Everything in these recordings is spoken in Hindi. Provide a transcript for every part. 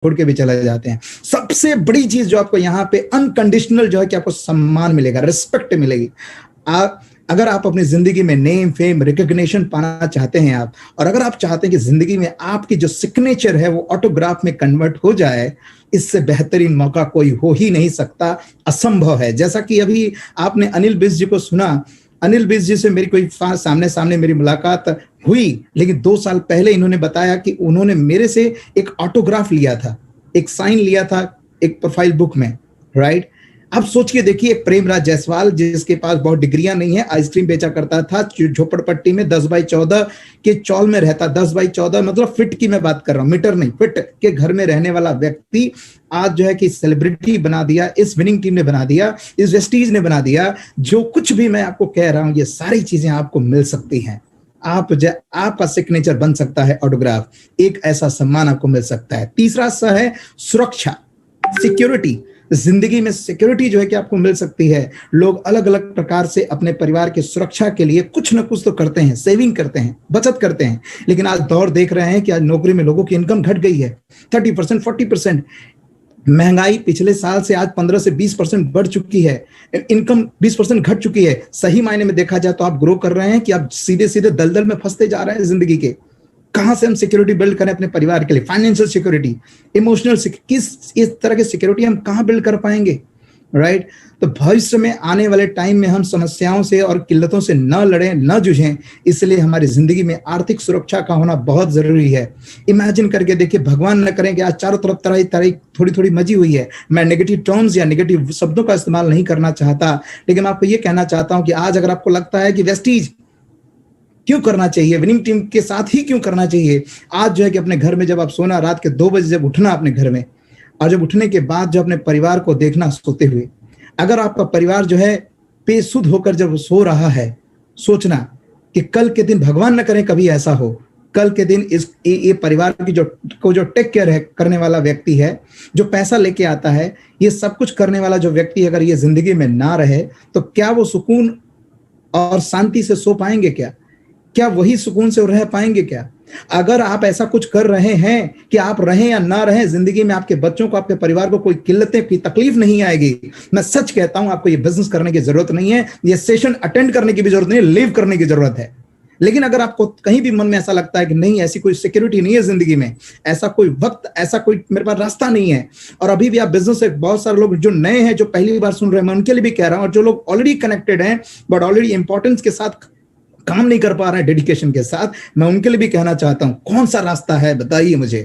छोड़ के भी चले जाते हैं। सबसे बड़ी चीज जो आपको यहाँ पे अनकंडीशनल जो है कि आपको सम्मान मिलेगा, रिस्पेक्ट मिलेगी। अगर आप अपनी जिंदगी में नेम फेम रिकग्निशन पाना चाहते हैं आप, और अगर आप चाहते हैं कि जिंदगी में आपकी जो सिग्नेचर है वो ऑटोग्राफ में कन्वर्ट हो जाए, इससे बेहतरीन मौका कोई हो ही नहीं सकता, असंभव है। जैसा कि अभी आपने अनिल बिष्ट जी को सुना, अनिल बिष्ट जी से मेरी कोई सामने सामने मेरी मुलाकात हुई, लेकिन 2 साल पहले इन्होंने बताया कि उन्होंने मेरे से एक ऑटोग्राफ लिया था, एक साइन लिया था एक प्रोफाइल बुक में, राइट। अब सोच के देखिए, प्रेमराज जायसवाल जिसके पास बहुत डिग्रियां नहीं है, आइसक्रीम बेचा करता था झोपड़पट्टी में, 10x14 के चौल में रहता, 10x14 मतलब फिट की मैं बात कर रहा हूं, मीटर नहीं, फिट के घर में रहने वाला व्यक्ति आज जो है कि सेलिब्रिटी बना दिया, इस विनिंग टीम ने बना दिया, इस वेस्टीज ने बना दिया। जो कुछ भी मैं आपको कह रहा हूं, ये सारी चीजें आपको मिल सकती हैं। आपका सिग्नेचर बन सकता है ऑटोग्राफ, एक ऐसा सम्मान आपको मिल सकता है। तीसरा सा है सुरक्षा, सिक्योरिटी। जिंदगी में सिक्योरिटी जो है कि आपको मिल सकती है। लोग अलग अलग प्रकार से अपने परिवार की सुरक्षा के लिए कुछ ना कुछ तो करते हैं, सेविंग करते हैं, बचत करते हैं। लेकिन आज दौर देख रहे हैं कि आज नौकरी में लोगों की इनकम घट गई है, 30%, 40%। महंगाई पिछले साल से आज 15 से 20% बढ़ चुकी है, इनकम 20% घट चुकी है। सही मायने में देखा जाए तो आप ग्रो कर रहे हैं कि आप सीधे सीधे दलदल में फंसते जा रहे हैं जिंदगी के। कहां से हम सिक्योरिटी बिल्ड करें अपने परिवार के लिए, फाइनेंशियल सिक्योरिटी, इमोशनल किस इस तरह की सिक्योरिटी हम कहां बिल्ड कर पाएंगे, राइट। तो भविष्य में आने वाले टाइम में हम समस्याओं से और किल्लतों से न लड़ें, न जूझें, इसलिए हमारी जिंदगी में आर्थिक सुरक्षा का होना बहुत जरूरी है। इमेजिन करके देखिए, भगवान न करें कि आज चारों तरफ तरह तरह थोड़ी थोड़ी मची हुई है। मैं नेगेटिव टर्म्स या नेगेटिव शब्दों का इस्तेमाल नहीं करना चाहता, लेकिन मैं आपको यह कहना चाहता हूं कि आज अगर आपको लगता है कि वेस्टीज क्यों करना चाहिए, विनिंग टीम के साथ ही क्यों करना चाहिए, आज जो है कि अपने घर में जब आप सोना, रात के 2 बजे जब उठना अपने घर में, और जब उठने के बाद जब अपने परिवार को देखना सोते हुए, अगर आपका परिवार जो है बेसुध होकर जब सो रहा है, सोचना कि कल के दिन, भगवान न करे कभी ऐसा हो, कल के दिन ये परिवार की जो टेक केयर है करने वाला व्यक्ति है, जो पैसा लेके आता है, ये सब कुछ करने वाला जो व्यक्ति अगर ये जिंदगी में ना रहे, तो क्या वो सुकून और शांति से सो पाएंगे? क्या वही सुकून से रह पाएंगे क्या? अगर आप ऐसा कुछ कर रहे हैं कि आप रहें या ना रहें, जिंदगी में आपके बच्चों को, आपके परिवार को कोई किल्लतें, कोई तकलीफ नहीं आएगी। मैं सच कहता हूं, आपको ये बिजनेस करने की जरूरत नहीं है, ये सेशन अटेंड करने की भी जरूरत नहीं है, लीव करने की जरूरत है। लेकिन अगर आपको कहीं भी मन में ऐसा लगता है कि नहीं, ऐसी कोई सिक्योरिटी नहीं है जिंदगी में, ऐसा कोई वक्त, ऐसा कोई मेरे पास रास्ता नहीं है, और अभी भी आप बिजनेस से, बहुत सारे लोग जो नए हैं, जो पहली बार सुन रहे हैं, मैं उनके लिए भी कह रहा हूं, और जो लोग ऑलरेडी कनेक्टेड हैं बट ऑलरेडी इंपॉर्टेंस के साथ काम नहीं कर पा रहे हैं, डेडिकेशन के साथ, मैं उनके लिए भी कहना चाहता हूं, कौन सा रास्ता है बताइए मुझे,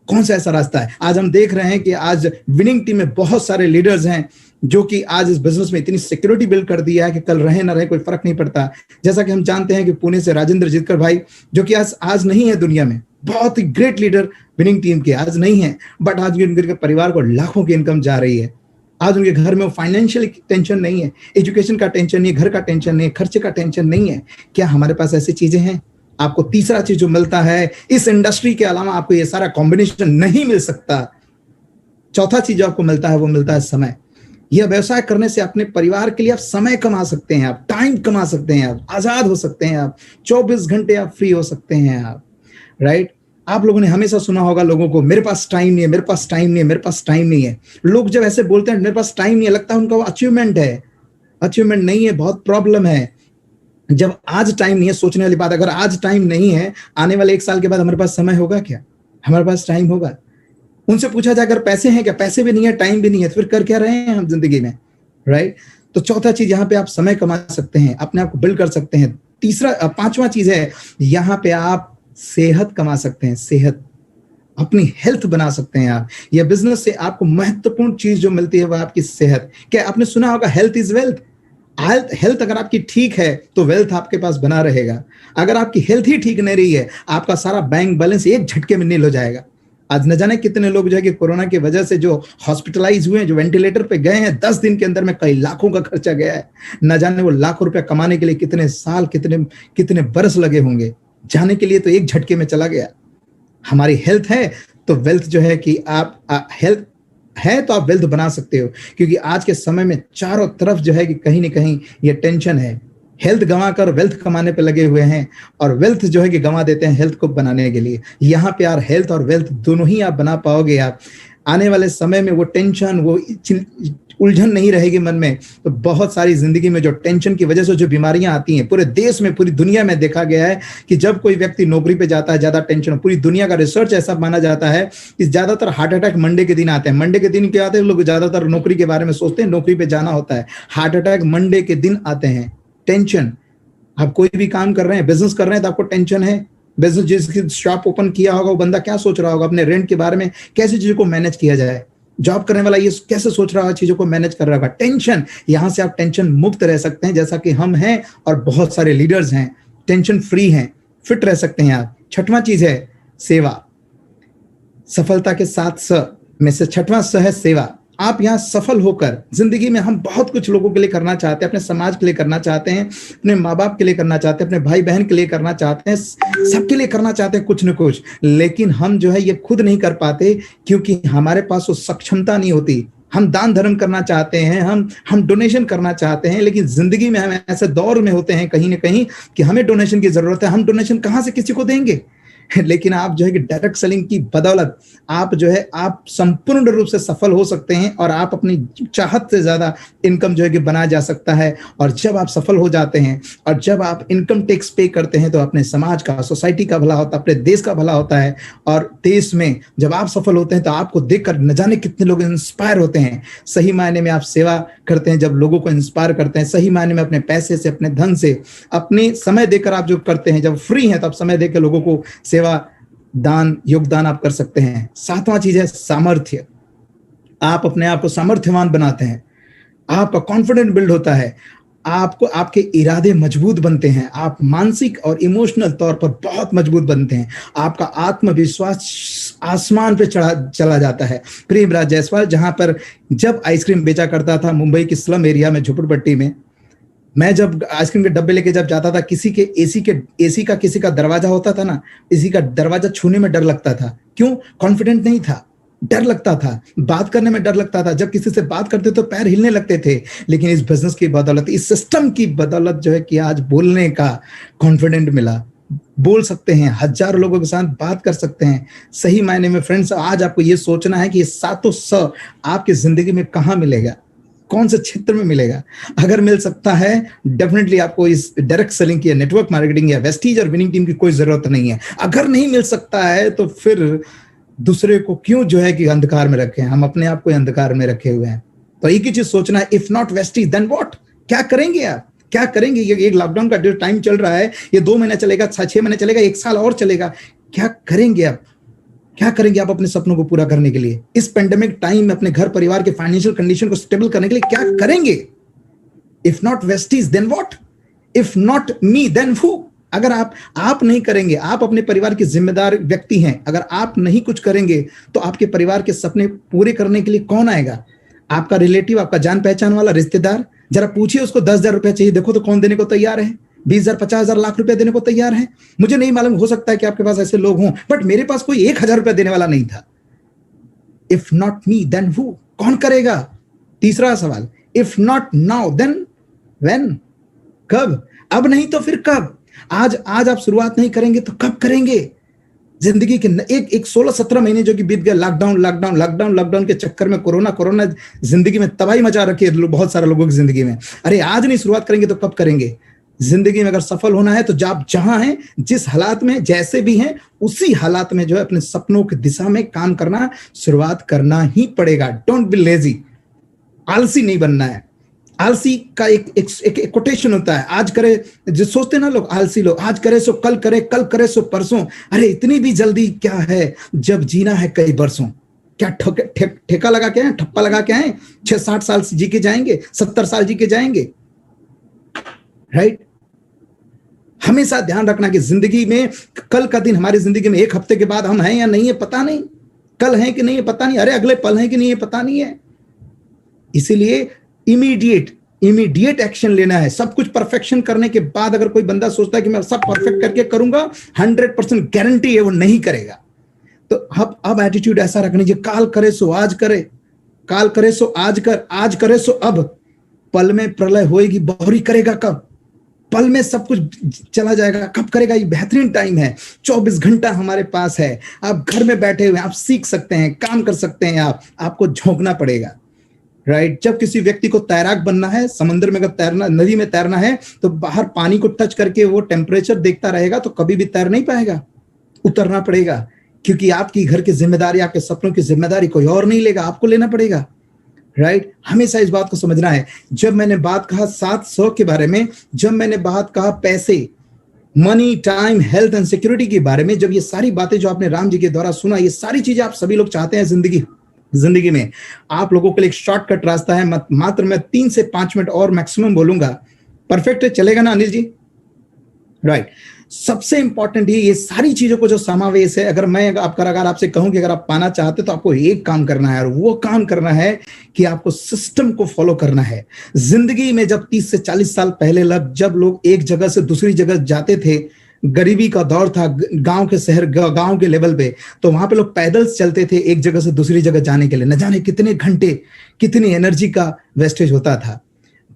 कौन सा ऐसा रास्ता है? आज हम देख रहे हैं कि आज विनिंग टीम में बहुत सारे लीडर्स हैं जो कि आज इस बिजनेस में इतनी सिक्योरिटी बिल्ड कर दिया है कि कल रहे ना रहे कोई फर्क नहीं पड़ता। जैसा कि हम जानते हैं कि पुणे से राजेंद्र जितकर भाई, जो कि आज नहीं है दुनिया में, बहुत ही ग्रेट लीडर विनिंग टीम के आज नहीं है, बट आज उनके परिवार को लाखों की इनकम जा रही है। आज उनके घर में फाइनेंशियल टेंशन नहीं है, एजुकेशन का टेंशन नहीं है, घर का टेंशन नहीं है, खर्चे का टेंशन नहीं है। क्या हमारे पास ऐसी चीजें हैं? आपको तीसरा चीज जो मिलता है, इस इंडस्ट्री के अलावा आपको ये सारा कॉम्बिनेशन नहीं मिल सकता। चौथा चीज जो आपको मिलता है वो मिलता है समय। यह व्यवसाय करने से अपने परिवार के लिए आप समय कमा सकते हैं, आप टाइम कमा सकते हैं, आप आजाद हो सकते हैं, आप 24 घंटे आप फ्री हो सकते हैं आप, राइट। आप लोगों ने हमेशा सुना होगा लोगों को, मेरे पास टाइम नहीं है, मेरे पास टाइम नहीं है, मेरे पास टाइम नहीं है। लोग जब ऐसे बोलते हैं मेरे पास टाइम नहीं है, लगता है उनका वो अचीवमेंट है। अचीवमेंट नहीं है, बहुत प्रॉब्लम है। जब आज टाइम नहीं है, सोचने वाली बात, अगर आज टाइम नहीं है, आने वाले 1 साल के बाद हमारे पास समय होगा क्या? हमारे पास टाइम होगा? उनसे पूछा जाए अगर पैसे हैं क्या? पैसे भी नहीं है, टाइम भी नहीं है, तो फिर कर क्या रहे हैं हम जिंदगी में, राइट। तो चौथा चीज, यहाँ पे आप समय कमा सकते हैं, अपने आप को बिल्ड कर सकते हैं। पांचवा चीज है, यहाँ पे आप सेहत कमा सकते हैं, सेहत, अपनी हेल्थ बना सकते हैं आप। यह बिजनेस से आपको महत्वपूर्ण चीज जो मिलती है वो आपकी सेहत। क्या आपने सुना होगा, हेल्थ इज वेल्थ। हेल्थ अगर आपकी ठीक है तो वेल्थ आपके पास बना रहेगा। अगर आपकी हेल्थ ही ठीक नहीं रही है, आपका सारा बैंक बैलेंस एक झटके में नील हो जाएगा। आज न जाने कितने लोग जो है कि कोरोना की वजह से जो हॉस्पिटलाइज हुए हैं, जो वेंटिलेटर पे गए हैं, 10 दिन के अंदर में कई लाखों का खर्चा गया है। न जाने वो लाखों रुपया कमाने के लिए कितने साल, कितने बरस लगे होंगे, जाने के लिए तो एक झटके में चला गया। हमारी हेल्थ है तो वेल्थ जो है कि आप हेल्थ है तो आप वेल्थ बना सकते हो, क्योंकि आज के समय में चारों तरफ जो है कि कहीं ना कहीं ये टेंशन है, हेल्थ गंवा कर वेल्थ कमाने पे लगे हुए हैं, और वेल्थ जो है कि गंवा देते हैं हेल्थ को बनाने के लिए। यहाँ पे यार हेल्थ और वेल्थ दोनों ही आप बना पाओगे। आप आने वाले समय में वो टेंशन, वो उलझन नहीं रहेगी मन में। तो बहुत सारी जिंदगी में जो टेंशन की वजह से जो बीमारियां आती हैं, पूरे देश में, पूरी दुनिया में देखा गया है कि जब कोई व्यक्ति नौकरी पे जाता है, ज्यादा टेंशन, पूरी दुनिया का रिसर्च ऐसा माना जाता है कि ज्यादातर हार्ट अटैक मंडे के दिन आते हैं। मंडे के दिन क्या आते हैं, लोग ज्यादातर नौकरी के बारे में सोचते हैं, नौकरी पे जाना होता है, हार्ट अटैक मंडे के दिन आते हैं। टेंशन, आप कोई भी काम कर रहे हैं, बिजनेस कर रहे हैं तो आपको टेंशन है। बिजनेस जिसकी शॉप ओपन किया होगा वो बंदा क्या सोच रहा होगा अपने रेंट के बारे में, कैसे चीजों को मैनेज किया जाए। जॉब करने वाला ये कैसे सोच रहा होगा, चीजों को मैनेज कर रहा होगा। टेंशन, यहां से आप टेंशन मुक्त रह सकते हैं, जैसा कि हम हैं और बहुत सारे लीडर्स हैं, टेंशन फ्री हैं, फिट रह सकते हैं आप। छठवां चीज है सेवा। सफलता के 7 स में से छठवां स है सेवा। आप यहाँ सफल होकर जिंदगी में, हम बहुत कुछ लोगों के लिए करना चाहते हैं, अपने समाज के लिए करना चाहते हैं, अपने माँ बाप के लिए करना चाहते हैं, अपने भाई बहन के लिए करना चाहते हैं, सबके लिए करना चाहते हैं कुछ न कुछ, लेकिन हम जो है ये खुद नहीं कर पाते क्योंकि हमारे पास वो सक्षमता नहीं होती। हम दान धर्म करना चाहते हैं, हम डोनेशन करना चाहते हैं, लेकिन जिंदगी में हम ऐसे दौर में होते हैं कहीं ना कहीं कि हमें डोनेशन की जरूरत है। हम डोनेशन कहाँ से किसी को देंगे? लेकिन आप जो है कि डायरेक्ट सेलिंग की बदौलत आप जो है आप संपूर्ण रूप से सफल हो सकते हैं, और आप अपनी चाहत से ज्यादा इनकम जो है कि बनाया जा सकता है। और जब आप सफल हो जाते हैं और जब आप इनकम टैक्स पे करते हैं तो अपने समाज का, सोसाइटी का भला होता है, अपने देश का भला होता है। और देश में जब आप सफल होते हैं तो आपको देखकर न जाने कितने लोग इंस्पायर होते हैं। सही मायने में आप सेवा करते हैं, जब लोगों को इंस्पायर करते हैं, सही मायने में अपने पैसे से, अपने धन से, अपने समय देकर आप जो करते हैं, जब फ्री हैं तो आप समय देकर लोगों को सेवा, दान, योगदान आप कर सकते हैं। 7वां चीज है सामर्थ्य। आप अपने आप को सामर्थ्यवान बनाते हैं, आपका कॉन्फिडेंट बिल्ड होता है, आपको आपके इरादे मजबूत बनते हैं, आप मानसिक और इमोशनल तौर पर बहुत मजबूत बनते हैं, आपका आत्मविश्वास आसमान पे चला जाता है। प्रेमराज जायसवाल जहां पर जब आइसक्रीम बेचा करता था मुंबई की स्लम एरिया में, झोपड़पट्टी में, मैं जब आइसक्रीम के डब्बे लेके जब जाता था, किसी के एसी का किसी का दरवाजा होता था ना, इसी का दरवाजा छूने में डर लगता था। क्यों? कॉन्फिडेंट नहीं था, डर लगता था, बात करने में डर लगता था। जब किसी से बात करते तो पैर हिलने लगते थे। लेकिन इस बिजनेस की बदौलत, इस सिस्टम की बदौलत जो है कि आज बोलने का कॉन्फिडेंट मिला, बोल सकते हैं, हजारों लोगों के साथ बात कर सकते हैं। सही मायने में फ्रेंड्स, आज आपको ये सोचना है कि ये 7 स आपकी जिंदगी में कहाँ मिलेगा, कौन से क्षेत्र में मिलेगा। अगर मिल सकता है, डेफिनेटली आपको इस डायरेक्ट सेलिंग की, नेटवर्क मार्केटिंग या वेस्टीज और विनिंग टीम की कोई जरूरत नहीं है। अगर नहीं मिल सकता है तो फिर दूसरे को क्यों जो है कि अंधकार में रखें, हम अपने आप को अंधकार में रखे हुए हैं। तो एक ही चीज सोचना है, इफ नॉट वेस्टीज देन व्हाट, क्या करेंगे आप, क्या करेंगे? ये लॉकडाउन का जो टाइम चल रहा है, ये 2 महीने चलेगा, 6 महीने चलेगा, 1 साल और चलेगा, क्या करेंगे आप? क्या करेंगे आप अपने सपनों को पूरा करने के लिए? इस पेंडेमिक टाइम में अपने घर परिवार के फाइनेंशियल कंडीशन को स्टेबल करने के लिए क्या करेंगे? इफ नॉट वेस्टीज then what, if not me then who? अगर आप नहीं करेंगे, आप अपने परिवार के जिम्मेदार व्यक्ति हैं, अगर आप नहीं कुछ करेंगे तो आपके परिवार के सपने पूरे करने के लिए कौन आएगा? आपका रिलेटिव, आपका जान पहचान वाला रिश्तेदार, जरा पूछिए उसको 10,000 रुपया चाहिए, देखो तो कौन देने को तैयार है? 20,000, 50,000, लाख रुपया देने को तैयार है? मुझे नहीं मालूम, हो सकता है कि आपके पास ऐसे लोग हों, बट मेरे पास कोई 1,000 रुपया देने वाला नहीं था। If not me then who, कौन करेगा? तीसरा सवाल, if not now then when, कब? अब नहीं तो फिर कब? आज आप शुरुआत नहीं करेंगे तो कब करेंगे? जिंदगी के एक 16-17 महीने जो कि बीत गए लॉकडाउन के चक्कर में, कोरोना जिंदगी में तबाही मचा रखी है बहुत सारे लोगों की जिंदगी में। अरे आज नहीं शुरुआत करेंगे तो कब करेंगे? जिंदगी में अगर सफल होना है तो आप जहां हैं, जिस हालात में, जैसे भी हैं, उसी हालात में जो है अपने सपनों की दिशा में काम करना शुरुआत करना ही पड़ेगा। डोंट बी लेजी, आलसी नहीं बनना है। आलसी का एक कोटेशन होता है, आज करे, जो सोचते ना लोग, आलसी लोग, आज करे सो कल करे, कल करे सो परसों। अरे इतनी भी जल्दी क्या है जब जीना है कई बरसों? क्या ठेका लगा के आए, ठप्पा लगा के आए? 6-60 साल जी के जाएंगे, 70 साल जी के जाएंगे, राइट? हमेशा ध्यान रखना कि जिंदगी में कल का दिन, हमारी जिंदगी में 1 हफ्ते के बाद हम हैं या नहीं है पता नहीं, कल है कि नहीं है पता नहीं, अरे अगले पल है कि नहीं है पता नहीं है। इसीलिए इमीडिएट एक्शन लेना है। सब कुछ परफेक्शन करने के बाद अगर कोई बंदा सोचता है कि मैं सब परफेक्ट करके करूंगा, 100% गारंटी है वो नहीं करेगा। तो अब एटीट्यूड ऐसा रखनी चाहिए, काल करे सो आज करे, काल करे सो आज कर, आज करे सो अब। पल में प्रलय होएगी, बहुरी करेगा कब? पल में सब कुछ चला जाएगा। कब करेगा? ये बेहतरीन टाइम है, 24 घंटा हमारे पास है। आप घर में बैठे हुए आप सीख सकते हैं, काम कर सकते हैं। आपको झोंकना पड़ेगा, राइट। जब किसी व्यक्ति को तैराक बनना है, समंदर में अगर तैरना, नदी में तैरना है, तो बाहर पानी को टच करके वो टेम्परेचर देखता रहेगा तो कभी भी तैर नहीं पाएगा, उतरना पड़ेगा। क्योंकि आपकी घर की जिम्मेदारी, आपके सपनों की जिम्मेदारी कोई और नहीं लेगा, आपको लेना पड़ेगा, राइट। हमेशा इस बात को समझना है। जब मैंने बात कहा 700 के बारे में, जब मैंने बात कहा पैसे, money, time, health and security के बारे में, जब ये सारी बातें जो आपने राम जी के द्वारा सुना, ये सारी चीजें आप सभी लोग चाहते हैं जिंदगी में, आप लोगों के लिए एक शॉर्टकट रास्ता है। मात्र मैं 3 से 5 मिनट और मैक्सिमम बोलूंगा। परफेक्ट है, चलेगा ना अनिल जी? राइट। सबसे इंपॉर्टेंट ये सारी चीजों को जो समावेश है, अगर मैं अगर आपसे कहूं कि अगर आप पाना चाहते तो आपको एक काम करना है, और वो काम करना है कि आपको सिस्टम को फॉलो करना है। जिंदगी में जब 30 से 40 साल पहले जब लोग एक जगह से दूसरी जगह जाते थे, गरीबी का दौर था, गांव के शहर, गांव के लेवल पे, तो वहां पे लोग पैदल चलते थे एक जगह से दूसरी जगह जाने के लिए। न जाने कितने घंटे, कितनी एनर्जी का वेस्टेज होता था।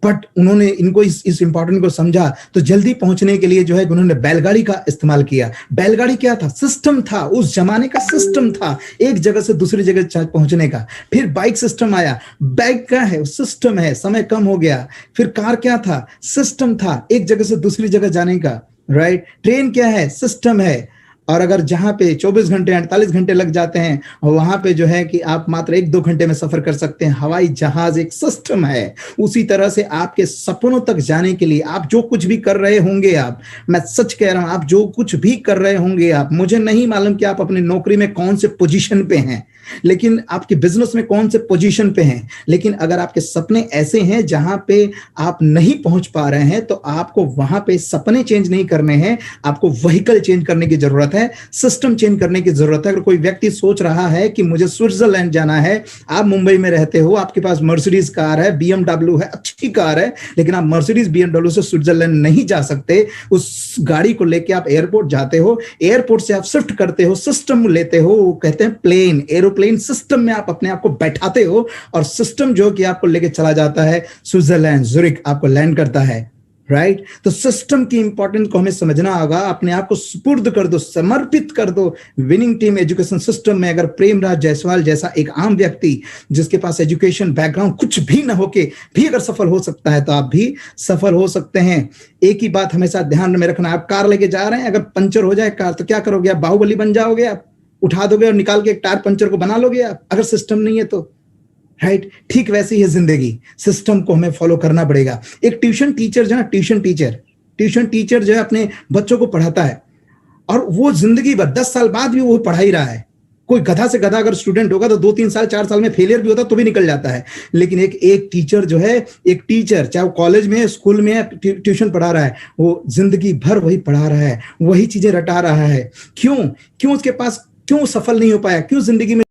बट उन्होंने इनको इस इंपॉर्टेंट को समझा, तो जल्दी पहुंचने के लिए जो है उन्होंने बैलगाड़ी का इस्तेमाल किया। बैलगाड़ी क्या था? सिस्टम था, उस जमाने का सिस्टम था एक जगह से दूसरी जगह पहुंचने का। फिर बाइक सिस्टम आया, बाइक क्या है? सिस्टम है, समय कम हो गया। फिर कार क्या था? सिस्टम था, एक जगह से दूसरी जगह जाने का, राइट। ट्रेन क्या है? सिस्टम है। और अगर जहां पे 24 घंटे 48 घंटे लग जाते हैं, और वहां पे जो है कि आप मात्र 1-2 घंटे में सफर कर सकते हैं। हवाई जहाज एक सिस्टम है। उसी तरह से आपके सपनों तक जाने के लिए आप जो कुछ भी कर रहे होंगे, मैं सच कह रहा हूं, आप जो कुछ भी कर रहे होंगे, मुझे नहीं मालूम कि आप अपनी नौकरी में कौन से पोजीशन पे हैं, लेकिन आपके बिजनेस में कौन से पोजीशन पे हैं, लेकिन अगर आपके सपने ऐसे हैं जहां पे आप नहीं पहुंच पा रहे हैं, तो आपको वहां पे सपने चेंज नहीं करने हैं, आपको व्हीकल चेंज करने की जरूरत है, सिस्टम चेंज करने की जरूरत है। अगर कोई व्यक्ति सोच रहा है कि मुझे स्विट्जरलैंड जाना है, आप मुंबई में रहते हो, आपके पास मर्सिडीज कार है, BMW है, अच्छी कार है, लेकिन आप मर्सिडीज BMW से स्विट्जरलैंड नहीं जा सकते। उस गाड़ी को लेके आप एयरपोर्ट जाते हो, एयरपोर्ट से आप शिफ्ट करते हो, सिस्टम लेते हो, वो कहते हैं प्लेन, एरोप्लेन सिस्टम में आप अपने आप को बैठाते हो, और सिस्टम जो कि आपको लेके चला जाता है स्विट्जरलैंड, ज़ुरिक आपको लैंड करता है, राइट। तो सिस्टम की इंपॉर्टेंस को हमें समझना होगा। अपने आप को सुपुर्द कर दो, समर्पित कर दो विनिंग टीम एजुकेशन सिस्टम में। अगर प्रेमराज जायसवाल जैसा एक आम व्यक्ति जिसके पास एजुकेशन बैकग्राउंड कुछ भी ना होके भी अगर सफल हो सकता है, तो आप भी सफल हो सकते हैं। एक ही बात हमेशा ध्यान में रखना, आप कार लेके जा रहे हैं, अगर पंचर हो जाए कार तो क्या करोगे? आप बाहुबली बन जाओगे? आप उठा दोगे और निकाल के एक टायर पंचर को बना लोगे आप, अगर सिस्टम नहीं है तो, राइट। ठीक वैसे ही है जिंदगी, सिस्टम को हमें फॉलो करना पड़ेगा। एक ट्यूशन टीचर जो है, ट्यूशन टीचर जो है अपने बच्चों को पढ़ाता है, और वो जिंदगी भर 10 साल बाद भी वो पढ़ा ही रहा है। कोई गधा से गधा अगर स्टूडेंट होगा तो 2-3 साल 4 साल में फेलियर भी होता तो भी निकल जाता है। लेकिन एक टीचर जो है, एक टीचर चाहे वो कॉलेज में है, स्कूल में है, ट्यूशन पढ़ा रहा है, वो जिंदगी भर वही पढ़ा रहा है, वही चीजें रटा रहा है। क्यों उसके पास, क्यों सफल नहीं हो पाया, क्यों जिंदगी में